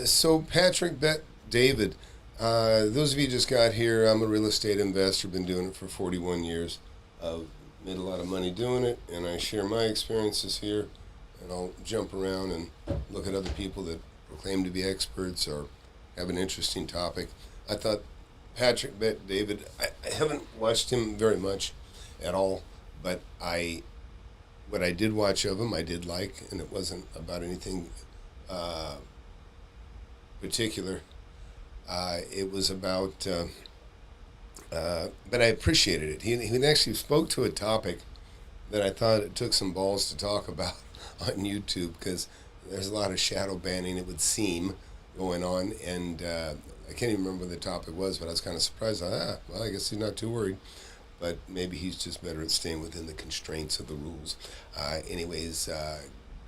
So, Patrick Bet David, those of you just got here, I'm a real estate investor, been doing it for 41 years. Made a lot of money doing it, and I share my experiences here, and I'll jump around and look at other people that proclaim to be experts or have an interesting topic. I thought Patrick Bet David, I haven't watched him very much at all, but what I did watch of him, I did like, and it wasn't about anything particular. It was about, but I appreciated it. He actually spoke to a topic that I thought it took some balls to talk about on YouTube, because there's a lot of shadow banning, it would seem, going on, and I can't even remember what the topic was, but I was kind of surprised. Well, I guess he's not too worried, but maybe he's just better at staying within the constraints of the rules. Anyways,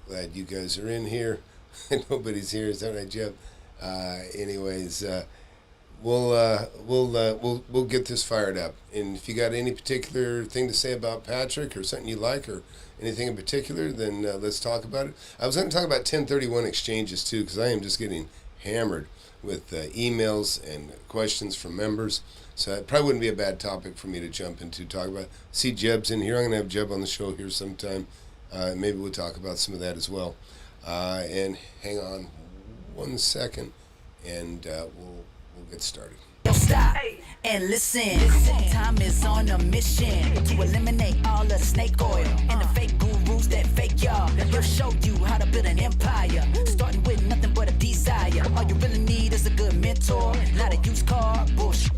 glad you guys are in here. Nobody's here, is that right, Jeff? Anyways, we'll get this fired up. And if you got any particular thing to say about Patrick, or something you like, or anything in particular, then let's talk about it. I was going to talk about 1031 exchanges too, because I am just getting hammered with emails and questions from members. So it probably wouldn't be a bad topic for me to jump into, talk about. See Jeb's in here. I'm going to have Jeb on the show here sometime. Maybe we'll talk about some of that as well. And hang on 1 second, and we'll get started. Stop and listen. Time is on a mission to eliminate all the snake oil and the fake gurus that fake y'all. He'll show you how to build an empire, starting with nothing but a desire. All you really need is a good mentor, not a used car bullshit.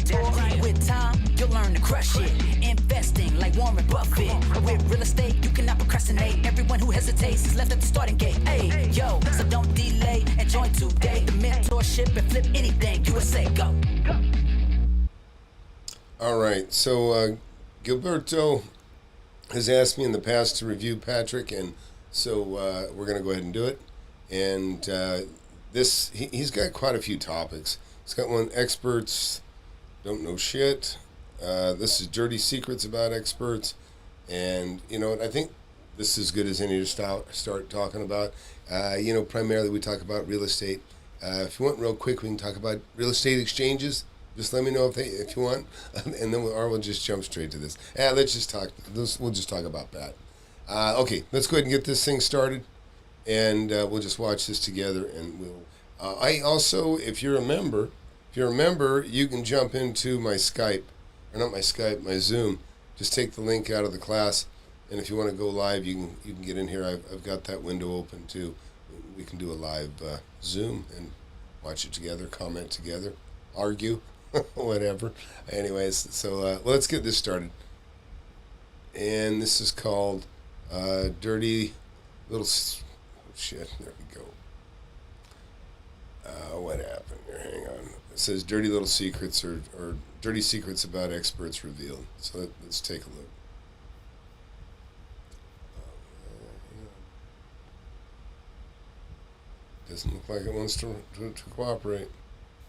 With time, you'll learn to crush it. Investing like Warren Buffett. With real estate, you cannot procrastinate. Everyone who hesitates is left at the starting gate. Hey, yo, so don't delay and join today. The mentorship and flip anything. USA, go. All right, so Gilberto has asked me in the past to review Patrick, and so we're going to go ahead and do it. And he's got quite a few topics. He's got one, experts don't know shit. This is dirty secrets about experts. And, you know, I think this is as good as any to start talking about. Primarily we talk about real estate. If you want real quick, we can talk about real estate exchanges. Just let me know if you want, and then we'll just jump straight to this. Let's just talk. We'll just talk about that. Okay, let's go ahead and get this thing started, and we'll just watch this together. And we'll. I also, if you're a member, you can jump into my Skype, or not my Skype, my Zoom. Just take the link out of the class, and if you want to go live, you can get in here. I've got that window open too. We can do a live Zoom and watch it together, comment together, argue. Whatever. Anyways, so let's get this started. And this is called Dirty Little... shit, there we go. What happened here? Hang on. It says Dirty Little Secrets, or Dirty Secrets about Experts Revealed. So let's take a look. Doesn't look like it wants to cooperate.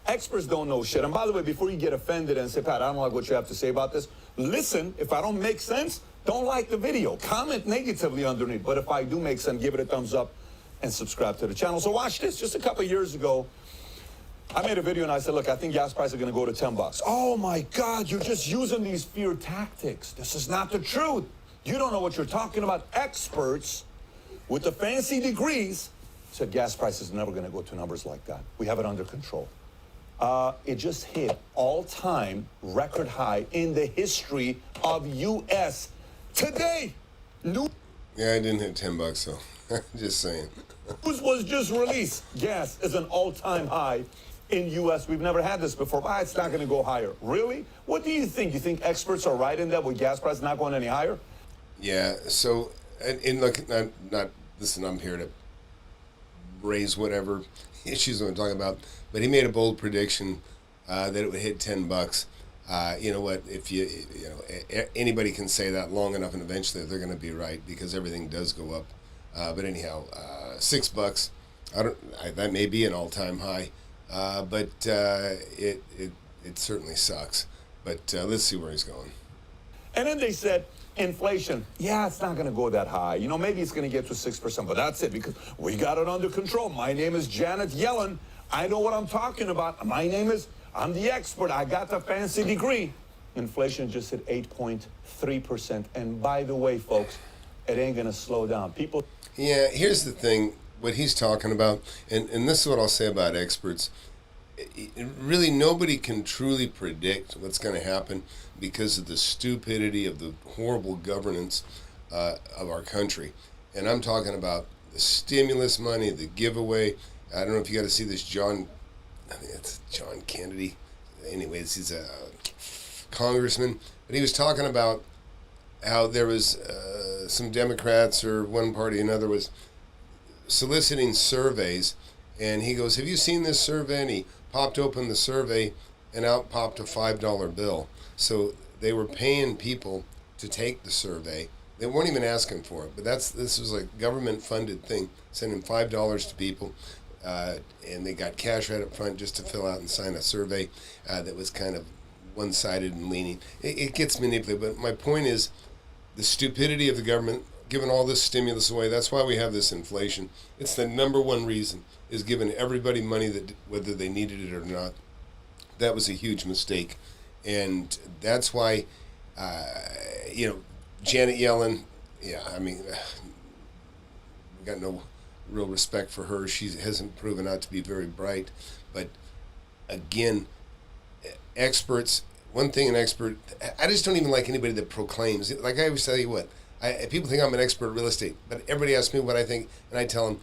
Experts don't know shit. And by the way, before you get offended and say, Pat, I don't like what you have to say about this, listen, if I don't make sense, don't like the video. Comment negatively underneath. But if I do make sense, give it a thumbs up and subscribe to the channel. So watch this. Just a couple of years ago, I made a video and I said, look, I think gas prices are going to go to 10 bucks. Oh my God, you're just using these fear tactics. This is not the truth. You don't know what you're talking about. Experts with the fancy degrees said gas prices are never going to go to numbers like that. We have it under control. It just hit all-time record high in the history of U.S. today. Yeah, I didn't hit 10 bucks, so just saying. News was just released. Gas is an all-time high in U.S. We've never had this before. But it's not going to go higher. Really? What do you think? You think experts are right in that with gas prices not going any higher? Yeah. So, look, not listen. I'm here to raise whatever issues I'm talking about, but he made a bold prediction that it would hit 10 bucks. You know what? If anybody can say that long enough, and eventually they're going to be right, because everything does go up. But anyhow, $6. That may be an all-time high, but it certainly sucks. But let's see where he's going. And then they said, inflation, yeah, it's not going to go that high. Maybe it's going to get to 6%, but that's it, because we got it under control. My name is Janet Yellen. I know what I'm talking about. I'm the expert. I got the fancy degree. Inflation just hit 8.3%. And by the way, folks, it ain't going to slow down. Yeah, here's the thing. What he's talking about, and this is what I'll say about experts. Really, nobody can truly predict what's going to happen because of the stupidity of the horrible governance of our country. And I'm talking about the stimulus money, the giveaway. I don't know if you got to see this I think it's John Kennedy. Anyways, he's a congressman. But he was talking about how there was some Democrats or one party or another was soliciting surveys. And he goes, have you seen this survey? And he popped open the survey and out popped a $5 bill. So they were paying people to take the survey. They weren't even asking for it, but this was like government funded thing, sending $5 to people, and they got cash right up front just to fill out and sign a survey that was kind of one-sided and leaning. It gets manipulated, but my point is the stupidity of the government giving all this stimulus away. That's why we have this inflation. It's the number one reason, is giving everybody money that whether they needed it or not. That was a huge mistake, and that's why Janet Yellen, we got no real respect for her. She hasn't proven out to be very bright. But again, experts, one thing an expert, I just don't even like anybody that proclaims. Like I always tell you what, people think I'm an expert in real estate, but everybody asks me what I think, and I tell them,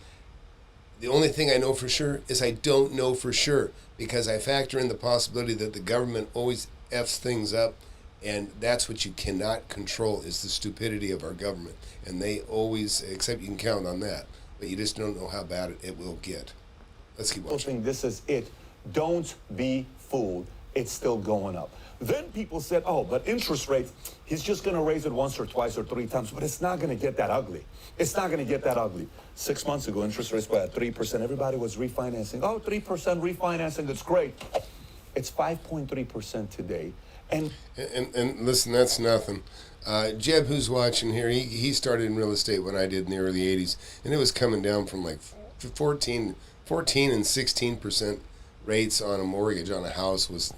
the only thing I know for sure is I don't know for sure, because I factor in the possibility that the government always F's things up. And that's what you cannot control, is the stupidity of our government. And they always, except you can count on that, but you just don't know how bad it will get. Let's keep watching. Think this is it. Don't be fooled. It's still going up. Then people said, oh, but interest rates, he's just going to raise it once or twice or three times, but it's not going to get that ugly. It's not going to get that ugly. 6 months ago, interest rates were at 3%. Everybody was refinancing. Oh, 3% refinancing, it's great. It's 5.3% today. And listen, that's nothing. Jeb, who's watching here, he started in real estate when I did in the early 80s, and it was coming down from like 14 and 16% rates on a mortgage on a house was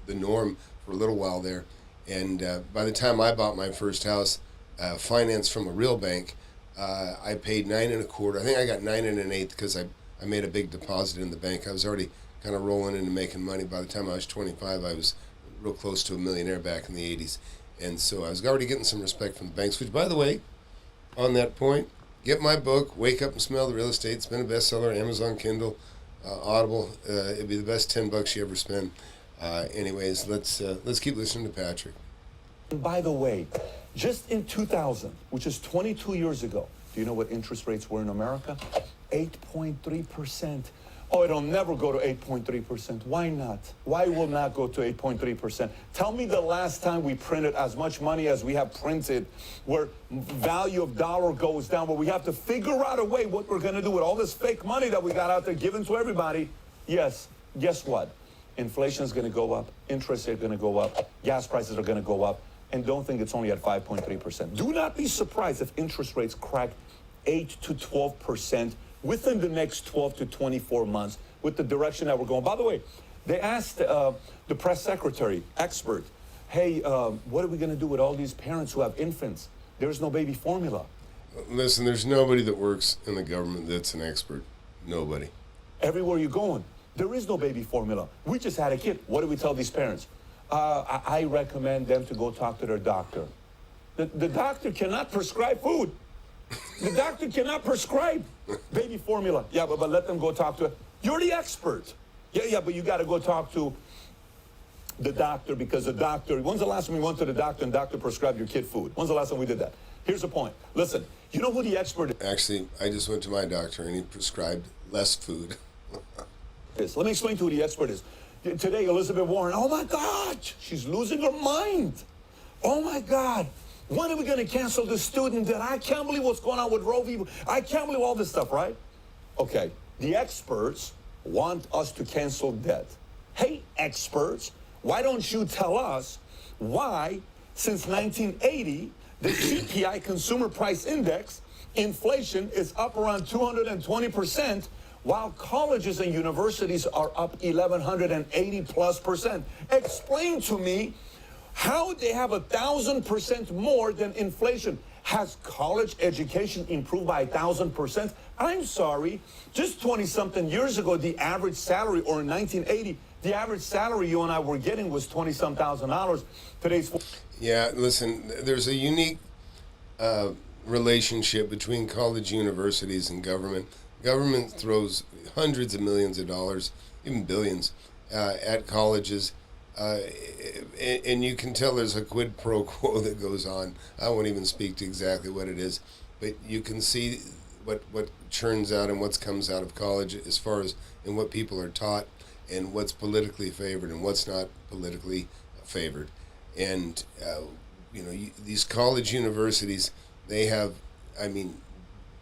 the norm for a little while there. And by the time I bought my first house, financed from a real bank, I paid 9 1/4. I think I got 9 1/8 because I made a big deposit in the bank. I was already kind of rolling into making money. By the time I was 25, I was real close to a millionaire back in the 80s. And so I was already getting some respect from the banks, which, by the way, on that point, get my book, Wake Up and Smell the Real Estate. It's been a bestseller, Amazon Kindle, Audible. It'd be the best $10 you ever spend. Anyways, let's keep listening to Patrick. By the way, just in 2000, which is 22 years ago, do you know what interest rates were in America? 8.3%. Oh, it'll never go to 8.3%. Why not? Why will not go to 8.3%? Tell me the last time we printed as much money as we have printed, where value of dollar goes down, where we have to figure out a way what we're going to do with all this fake money that we got out there given to everybody. Yes, guess what? Inflation is going to go up. Interest rates are going to go up. Gas prices are going to go up. And don't think it's only at 5.3%. Do not be surprised if interest rates crack 8 to 12% within the next 12 to 24 months with the direction that we're going. By the way, they asked the press secretary, expert, hey, what are we going to do with all these parents who have infants? There's no baby formula. Listen, there's nobody that works in the government that's an expert. Nobody. Everywhere you're going, there is no baby formula. We just had a kid. What do we tell these parents? I recommend them to go talk to their doctor. The doctor cannot prescribe food. The doctor cannot prescribe baby formula. Yeah, but let them go talk to it. You're the expert. Yeah, but you got to go talk to the doctor, because the doctor, when's the last time we went to the doctor and doctor prescribed your kid food? When's the last time we did that? Here's the point. Listen, you know who the expert is? Actually, I just went to my doctor and he prescribed less food. Let me explain to who the expert is. Today, Elizabeth Warren, oh my God, she's losing her mind. Oh my God. When are we going to cancel the student debt? I can't believe what's going on with Roe v. I can't believe all this stuff, right? Okay, the experts want us to cancel debt. Hey, experts, why don't you tell us why, since 1980, the CPI, Consumer Price Index, inflation is up around 220%, while colleges and universities are up 1,180+%. Explain to me how they have 1,000% more than inflation. Has college education improved by 1,000%? I'm sorry, just 20-something years ago, the average salary, or in 1980, the average salary you and I were getting was $20-some thousand. Today's... Yeah, listen, there's a unique relationship between college universities and government. Government throws hundreds of millions of dollars, even billions, at colleges. And you can tell there's a quid pro quo that goes on. I won't even speak to exactly what it is, but you can see what churns out and what comes out of college as far as in what people are taught and what's politically favored and what's not politically favored. And these college universities, they have,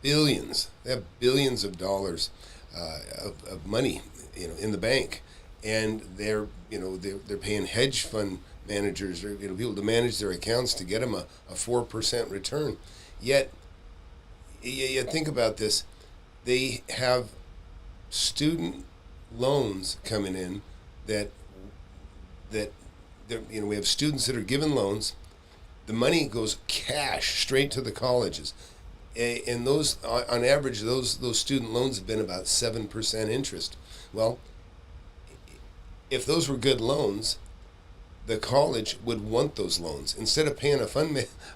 billions. They have billions of dollars of money, in the bank. And they're paying hedge fund managers, or people to manage their accounts to get them a 4% return. Yet, you think about this, they have student loans coming in that we have students that are given loans. The money goes cash straight to the colleges, and those on average those student loans have been about 7% interest. Well, if those were good loans, the college would want those loans. Instead of paying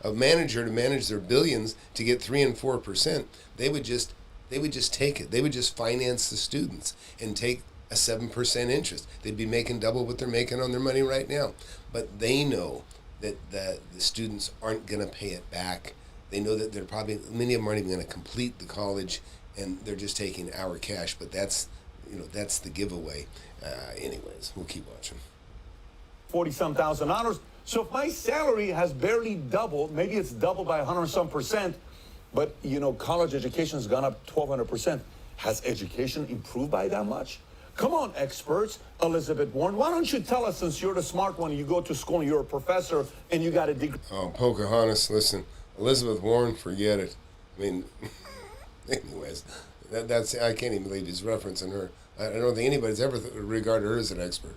a manager to manage their billions to get 3 and 4%, they would just take it. They would just finance the students and take a 7% interest. They'd be making double what they're making on their money right now. But they know that the students aren't going to pay it back. They know that many of them aren't even going to complete the college, and they're just taking our cash. But that's the giveaway. Anyways, we'll keep watching. $40-some thousand. So if my salary has barely doubled, maybe it's doubled by 100-some percent, but college education has gone up 1,200%. Has education improved by that much? Come on, experts. Elizabeth Warren, why don't you tell us, since you're the smart one, you go to school and you're a professor and you got a degree. Oh, Pocahontas, listen, Elizabeth Warren, forget it. Anyways, that's I can't even believe he's referencing her. I don't think anybody's ever regarded her as an expert.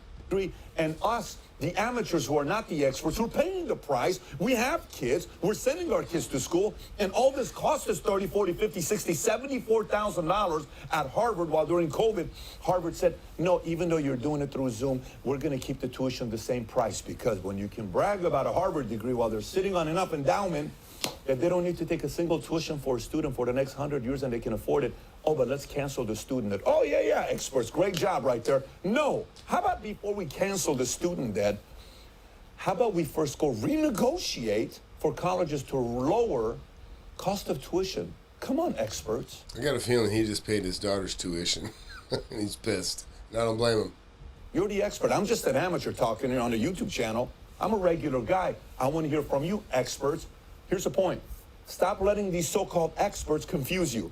And us, the amateurs who are not the experts, we're paying the price. We have kids. We're sending our kids to school. And all this cost us $30, $40, $50, $60, $74,000 at Harvard, while during COVID, Harvard said, no, even though you're doing it through Zoom, we're going to keep the tuition the same price, because when you can brag about a Harvard degree while they're sitting on enough endowment that they don't need to take a single tuition for a student for the next 100 years and they can afford it. Oh, but let's cancel the student debt. Oh, yeah, experts, great job right there. No, how about before we cancel the student debt, how about we first go renegotiate for colleges to lower cost of tuition? Come on, experts. I got a feeling he just paid his daughter's tuition, and he's pissed. And I don't blame him. You're the expert. I'm just an amateur talking here on the YouTube channel. I'm a regular guy. I want to hear from you, experts. Here's the point. Stop letting these so-called experts confuse you.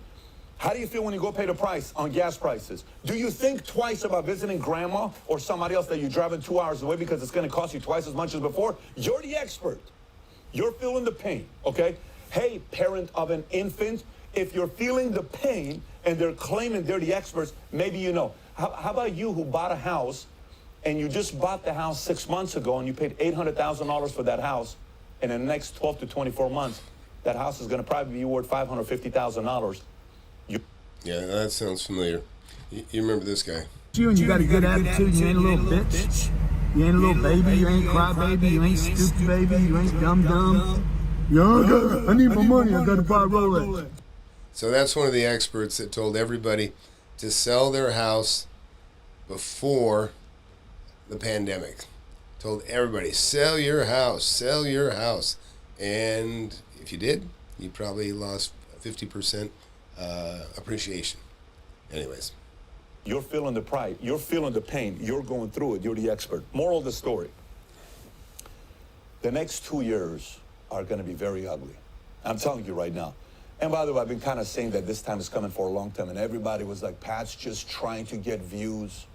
How do you feel when you go pay the price on gas prices? Do you think twice about visiting grandma or somebody else that you're driving 2 hours away because it's going to cost you twice as much as before? You're the expert. You're feeling the pain, okay? Hey, parent of an infant, if you're feeling the pain and they're claiming they're the experts, maybe you know. How about you who bought a house and you just bought the house 6 months ago and you paid $800,000 for that house, and in the next 12 to 24 months, that house is going to probably be worth $550,000. Yeah, that sounds familiar. You remember this guy. You got a good attitude, you ain't a little bitch. You ain't a little baby, you ain't cry baby, you ain't stupid baby, you ain't dumb. I need my money, I gotta buy Rolex. So that's one of the experts that told everybody to sell their house before the pandemic. Told everybody, sell your house. And if you did, you probably lost 50% appreciation. Anyways. You're feeling the pride. You're feeling the pain. You're going through it. You're the expert. Moral of the story. The next 2 years are going to be very ugly. I'm telling you right now. And by the way, I've been kind of saying that this time is coming for a long time. And everybody was like, Pat's just trying to get views.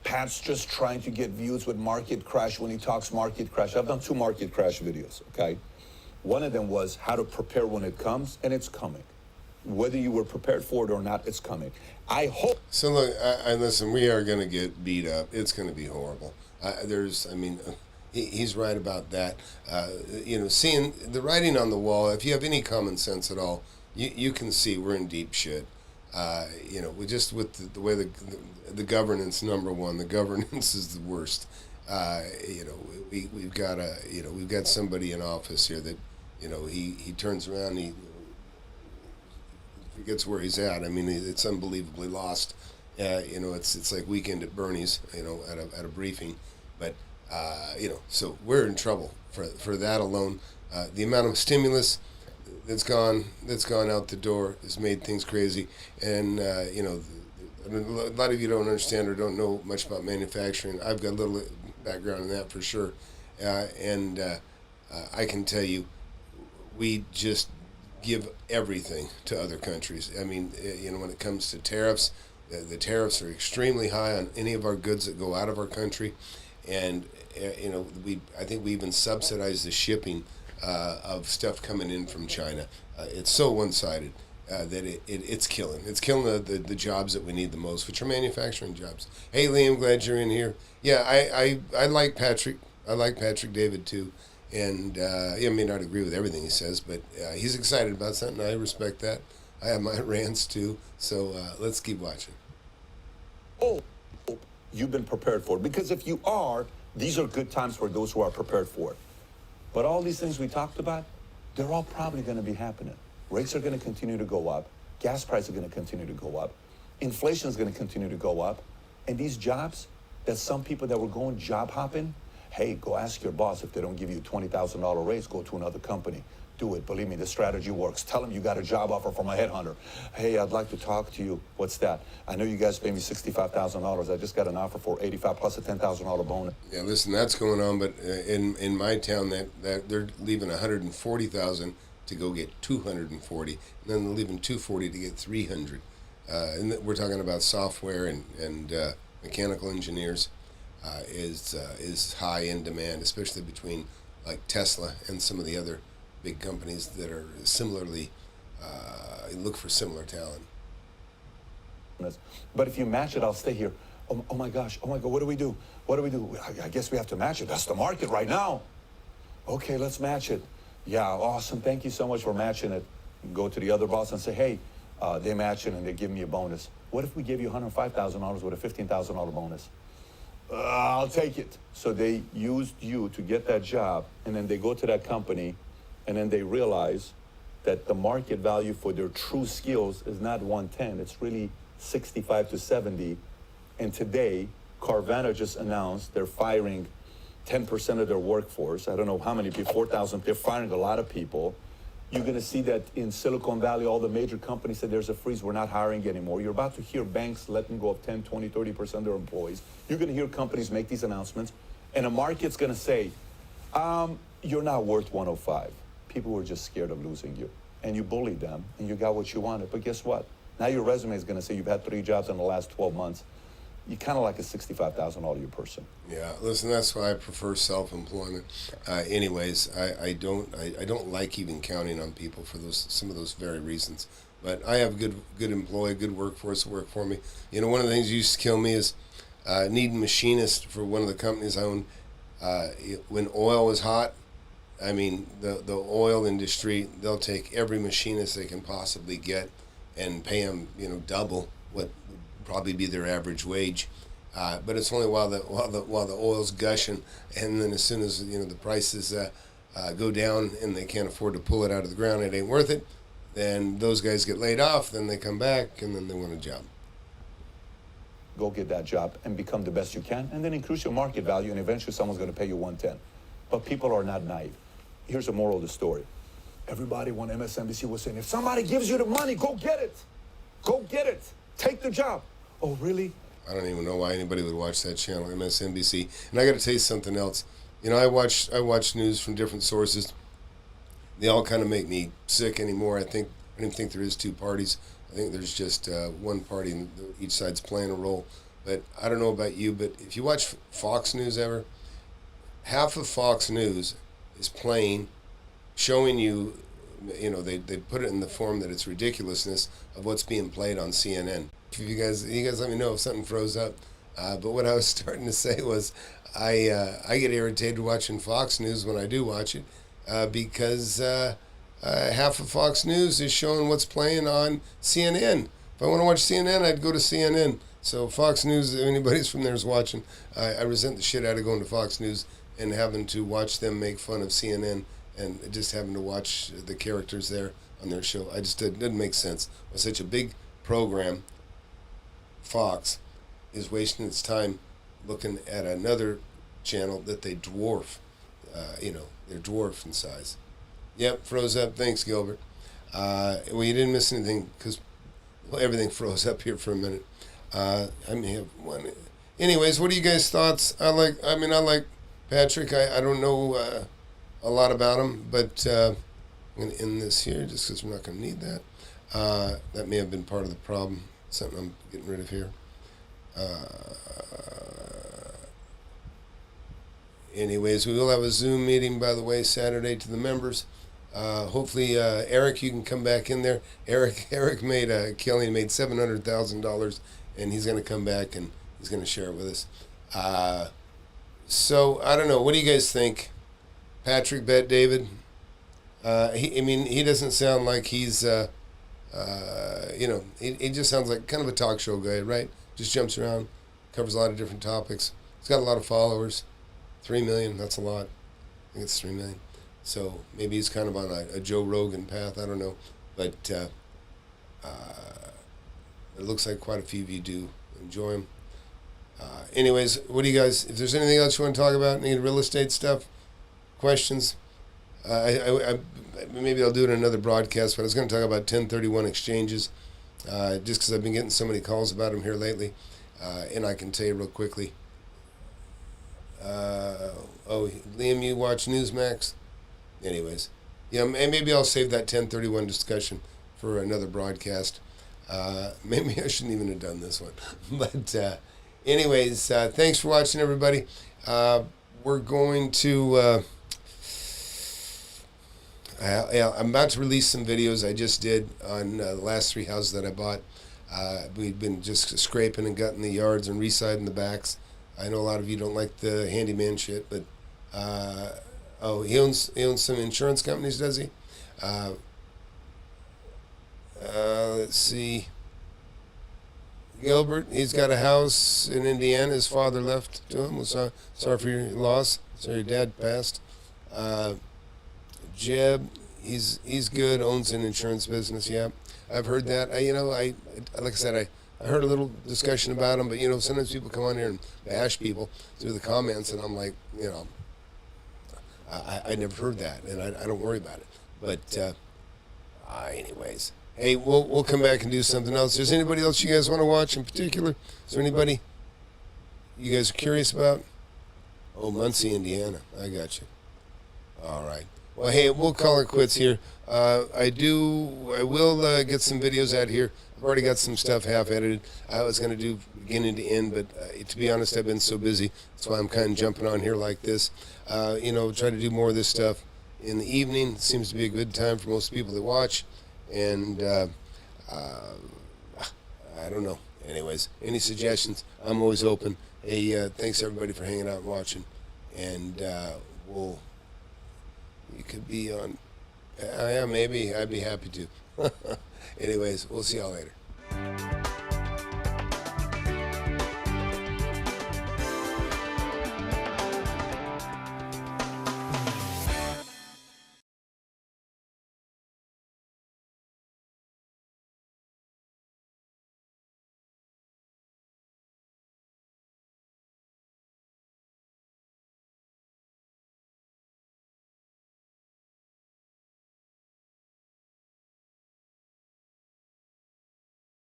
Pat's just trying to get views with market crash when he talks market crash. I've done 2 market crash videos, okay? One of them was how to prepare when it comes, and it's coming. whether you were prepared for it or not, it's coming. I hope. So look, I listen. We are going to get beat up. It's going to be horrible. He's right about that. Seeing the writing on the wall. If you have any common sense at all, you can see we're in deep shit. We just with the way the governance, number one, the governance is the worst. We've got somebody in office here that, he turns around, he forgets where he's at. I mean, it's unbelievably lost. It's like Weekend at Bernie's, at a briefing. But so we're in trouble for that alone. The amount of stimulus that's gone out the door has made things crazy, and a lot of you don't understand or don't know much about manufacturing. I've got a little background in that for sure, and I can tell you, we just give everything to other countries. I mean, when it comes to tariffs, the tariffs are extremely high on any of our goods that go out of our country, and I think we even subsidize the shipping of stuff coming in from China. It's so one-sided that it's killing. It's killing the jobs that we need the most, which are manufacturing jobs. Hey, Liam, glad you're in here. Yeah, I like Patrick. I like Patrick David too, and I may not agree with everything he says, but he's excited about something. I respect that. I have my rants too. So let's keep watching. Oh, you've been prepared for it. Because if you are, these are good times for those who are prepared for it. But all these things we talked about, they're all probably going to be happening. Rates are going to continue to go up. Gas prices are going to continue to go up. Inflation is going to continue to go up. And these jobs, that some people that were going job hopping, hey, go ask your boss if they don't give you a $20,000 raise, go to another company. Do it. Believe me, the strategy works. Tell them you got a job offer from a headhunter. Hey, I'd like to talk to you. What's that? I know you guys pay me $65,000. I just got an offer for $85,000 plus a $10,000 bonus. Yeah, listen, that's going on, but in my town, that they're leaving $140,000 to go get $240, and then they're leaving $240 to get $300. And we're talking about software and mechanical engineers is high in demand, especially between like Tesla and some of the other big companies that are similarly look for similar talent. But if you match it, I'll stay here. Oh my gosh, what do we do? What do we do? I guess we have to match it. That's the market right now. Okay, let's match it. Yeah, awesome. Thank you so much for matching it. Go to the other boss and say, hey, they match it and they give me a bonus. What if we give you $105,000 with a $15,000 bonus? I'll take it. So they used you to get that job, and then they go to that company, and then they realize that the market value for their true skills is not 110, it's really 65 to 70. And today, Carvana just announced they're firing 10% of their workforce. I don't know how many people, 4,000, they're firing a lot of people. You're gonna see that in Silicon Valley, all the major companies said there's a freeze, we're not hiring anymore. You're about to hear banks letting go of 10, 20, 30% of their employees. You're gonna hear companies make these announcements, and the market's gonna say, you're not worth 105. People were just scared of losing you, and you bullied them, and you got what you wanted. But guess what? Now your resume is going to say you've had 3 jobs in the last 12 months. You're kind of like a $65,000 a year person. Yeah, listen, that's why I prefer self-employment. Anyways, I don't like even counting on people for some of those very reasons. But I have a good employee, good workforce to work for me. One of the things that used to kill me is needing machinists for one of the companies I own. When oil was hot, I mean, the oil industry, they'll take every machinist they can possibly get and pay them, double what would probably be their average wage. But it's only while the oil's gushing, and then as soon as the prices go down and they can't afford to pull it out of the ground, it ain't worth it. Then those guys get laid off. Then they come back and then they want a job. Go get that job and become the best you can, and then increase your market value, and eventually someone's going to pay you 110. But people are not naive. Here's the moral of the story. Everybody on MSNBC was saying, if somebody gives you the money, go get it. Go get it. Take the job. Oh, really? I don't even know why anybody would watch that channel, MSNBC. And I got to tell you something else. I watch news from different sources. They all kind of make me sick anymore. I don't even think there is 2 parties. I think there's just one party, and each side's playing a role. But I don't know about you, but if you watch Fox News ever, half of Fox News is showing you they put it in the form that it's ridiculousness of what's being played on CNN. If you guys let me know if something froze up. But what I was starting to say was, I get irritated watching Fox News when I do watch it, because half of Fox News is showing what's playing on CNN. If I want to watch CNN, I'd go to CNN. So Fox News, if anybody's from there is watching, I resent the shit out of going to Fox News and having to watch them make fun of CNN and just having to watch the characters there on their show. It didn't make sense. With such a big program, Fox is wasting its time looking at another channel that they dwarf. They're dwarf in size. Yep, froze up. Thanks, Gilbert. Well, you didn't miss anything because everything froze up here for a minute. I may have one. Anyways, what are you guys' thoughts? I like Patrick. I don't know a lot about him, but I'm going to end this here just because we're not going to need that. That may have been part of the problem. Something I'm getting rid of here. Anyways, we will have a Zoom meeting, by the way, Saturday to the members. Hopefully, Eric, you can come back in there. Eric made a killing, made $700,000, and he's going to come back and he's going to share it with us. So I don't know. What do you guys think? Patrick Bet David. He doesn't sound like he's, he just sounds like kind of a talk show guy, right? Just jumps around, covers a lot of different topics. He's got a lot of followers. 3 million, that's a lot. I think it's 3 million. So maybe he's kind of on a Joe Rogan path. I don't know. But it looks like quite a few of you do enjoy him. Anyways, what do you guys, if there's anything else you want to talk about, any real estate stuff, questions, maybe I'll do it in another broadcast, but I was going to talk about 1031 exchanges, just because I've been getting so many calls about them here lately, and I can tell you real quickly. Liam, you watch Newsmax? Anyways, yeah, and maybe I'll save that 1031 discussion for another broadcast. Maybe I shouldn't even have done this one. But anyways, thanks for watching, everybody. We're going to... I'm about to release some videos I just did on the last 3 houses that I bought. We've been just scraping and gutting the yards and residing the backs. I know a lot of you don't like the handyman shit, but he owns some insurance companies, does he? Let's see. Gilbert, he's got a house in Indiana. His father left to him. Sorry for your loss. Sorry your dad passed. Jeb, he's good. Owns an insurance business. Yeah, I've heard that. Like I said, I heard a little discussion about him, but sometimes people come on here and bash people through the comments, and I'm like, I never heard that, and I don't worry about it. But anyways, hey, we'll come back and do something else. Is there anybody else you guys want to watch in particular? Is there anybody you guys are curious about? Oh, Muncie, Indiana. I got you. All right. Well, hey, we'll call it quits here. I will get some videos out here. I've already got some stuff half edited. I was going to do beginning to end, but to be honest, I've been so busy. That's why I'm kind of jumping on here like this. Try to do more of this stuff in the evening. It seems to be a good time for most people to watch. And I don't know. Anyways, any suggestions? I'm always open. Hey, thanks everybody for hanging out and watching. And you could be on. Yeah, maybe. I'd be happy to. Anyways, we'll see y'all later.